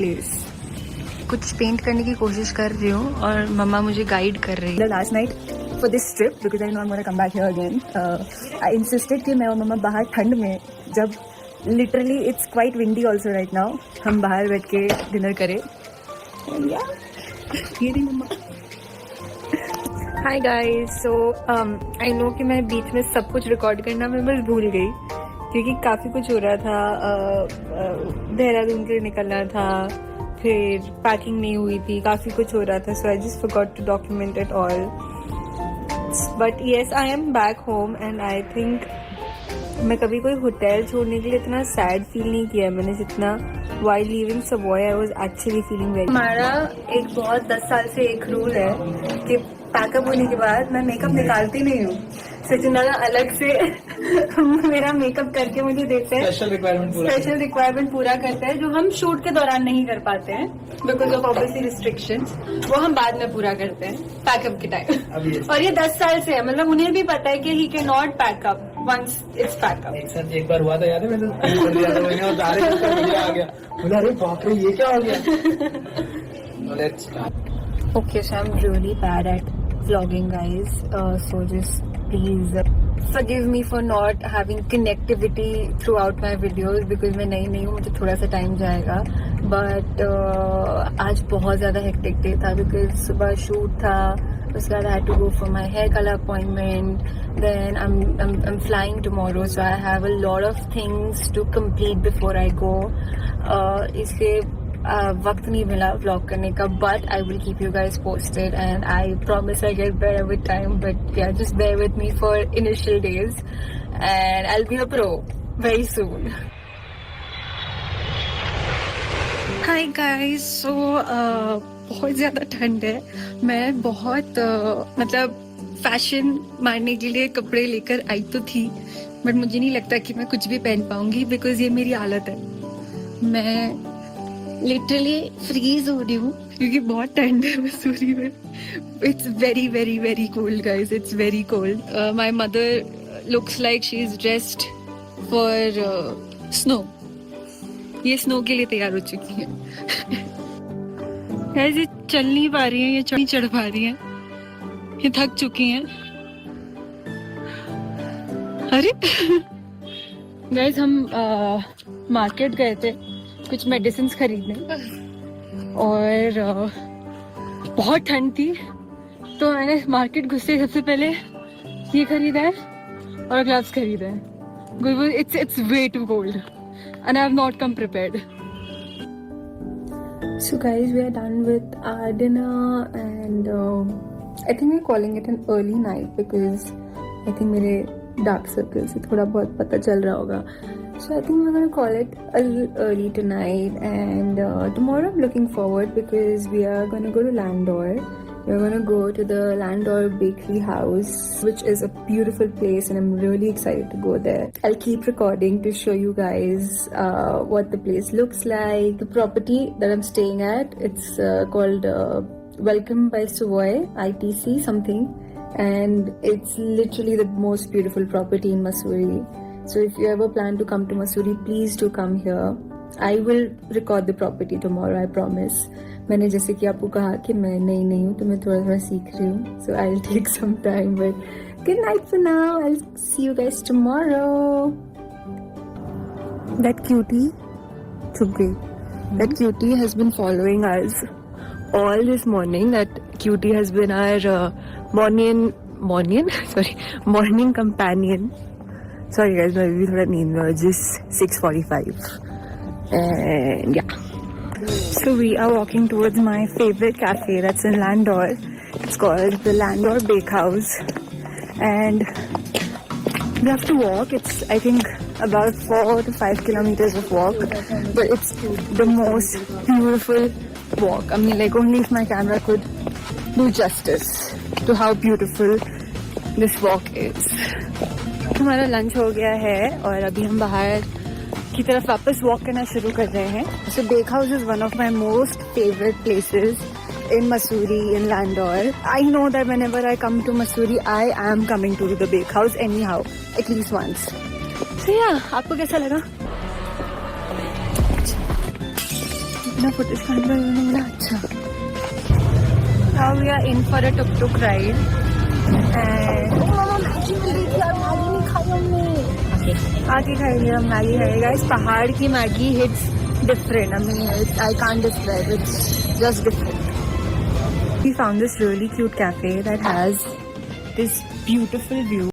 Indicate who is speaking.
Speaker 1: Place. कुछ paint करने की कोशिश कर रही हूँ और मम्मा मुझे गाइड कर रही है। Last night for this trip because I not want to come back here again, I insisted कि मैं और मम्मा बाहर ठंड में, जब literally it's quite windy also right now, हम बाहर बैठ के डिनर करें। ये रही मम्मा। Hi guys, so I know कि मैं बीच में सब कुछ रिकॉर्ड करना मैं बस भूल गई क्योंकि काफ़ी कुछ हो रहा था। देहरादून के लिए निकलना था, फिर पैकिंग नहीं हुई थी, काफ़ी कुछ हो रहा था, so I just forgot to document it all. But yes, I am back home and I think मैं कभी कोई होटल छोड़ने के लिए इतना सैड फील नहीं किया मैंने जितना while leaving Savoy I was actually feeling very। हमारा एक बहुत 10 साल से एक रूल है कि पैकअप होने के बाद मैं मेकअप निकालती नहीं हूँ। सचिंदा अलग से मेरा मेकअप करके मुझे देते हैं, स्पेशल रिक्वायरमेंट पूरा करते हैं जो हम शूट के दौरान नहीं कर पाते हैं बिकॉज ऑफ ऑब्वियसली रिस्ट्रिक्शंस, वो हम बाद में पूरा करते हैं पैकअप के टाइम। और ये 10 साल से है, मतलब उन्हें भी पता है कि he can not pack up once it's pack up.
Speaker 2: एक बार हुआ था याद है, मैंने आ गया बोला अरे बाप रे ये क्या हो गया।
Speaker 1: Okay, so I'm really bad at vlogging, guys. So just please forgive me for not having connectivity throughout my videos because मैं नई हूँ, मुझे थोड़ा सा टाइम जाएगा। But आज बहुत ज़्यादा hectic day था because सुबह shoot था, उसके बाद I had to go for my hair color appointment. Then I'm flying tomorrow, so I have a lot of things to complete before I go. इसलिए वक्त नहीं मिला व्लॉग करने का, but I will keep you guys posted and I promise I get better with time, but yeah just bear with me for initial days and I will be a pro very soon. Hi guys, so बहुत ज़्यादा ठंड है। मैं बहुत मतलब fashion मारने के लिए कपड़े लेकर आई तो थी, बट मुझे नहीं लगता कि मैं कुछ भी पहन पाऊंगी बिकॉज ये मेरी हालत है। मैं लिटरली फ्रीज हो रही हूँ क्योंकि बहुत ठंड है मसूरी में। It's very very very cold guys, it's very cold. My mother looks like she is dressed for snow. ये स्नो के लिए तैयार हो चुकी है। गाइज ये चल नहीं पा रही है, ये चढ़ पा रही है, ये थक चुकी हैं। अरे गाइज हम मार्केट गए थे कुछ मेडिसिन खरीदने और बहुत ठंड थी, तो मैंने मार्केट घुसे सबसे पहले ये खरीदा है और ग्लव्स खरीदे हैं। It's way too cold and I have not come prepared. So guys, we are done with our dinner and I think we're calling it an early night because I think मेरे dark circles से थोड़ा बहुत पता चल रहा होगा। So I think we're gonna call it a little early tonight and tomorrow I'm looking forward because we are gonna go to Landor. We're gonna go to the Landor Bakery House, which is a beautiful place and I'm really excited to go there. I'll keep recording to show you guys what the place looks like. The property that I'm staying at, it's called Welcome by Savoy, ITC something, and it's literally the most beautiful property in Mussoorie. So if you ever plan to come to Mussoorie, please do come here. I will record the property tomorrow, I promise. मैंने जैसे कि आपको कहा कि मैं नई हूँ तो मैं थोड़ा सीख रही हूँ, so I'll take some time, but good night for now. I'll see you guys tomorrow. That cutie चुप गई। That cutie has been following us all this morning. That cutie has been our morning companion. Sorry guys, मैं भी थोड़ा नींद में, just 6:45 and yeah. So we are walking towards my favorite cafe that's in Landor. It's called the Landor Bakehouse and we have to walk. It's I think about 4 to 5 kilometers of walk, but it's the most beautiful walk. I mean, like only if my camera could do justice to how beautiful this walk is. हमारा lunch हो गया है और अभी हम बाहर की तरफ वापस वॉक करना शुरू कर रहे हैं. So Bake House is one of my most favorite places in Mussoorie, in Landor. I know that whenever I come to Mussoorie, I am coming to the Bake House anyhow, at least once. So yeah, आपको कैसा लगा? अपना footage काट लो, इन्होंने बोला अच्छा। Now we are in for a tuk-tuk ride and Maggi मिल रही थी यार, मैगी नहीं खाई हमने, आके खाएंगे हम, मैगी खाएंगे गाइस। पहाड़ की Maggi hits different, I mean I can't describe, it's just different. We found this really cute cafe that has this beautiful view.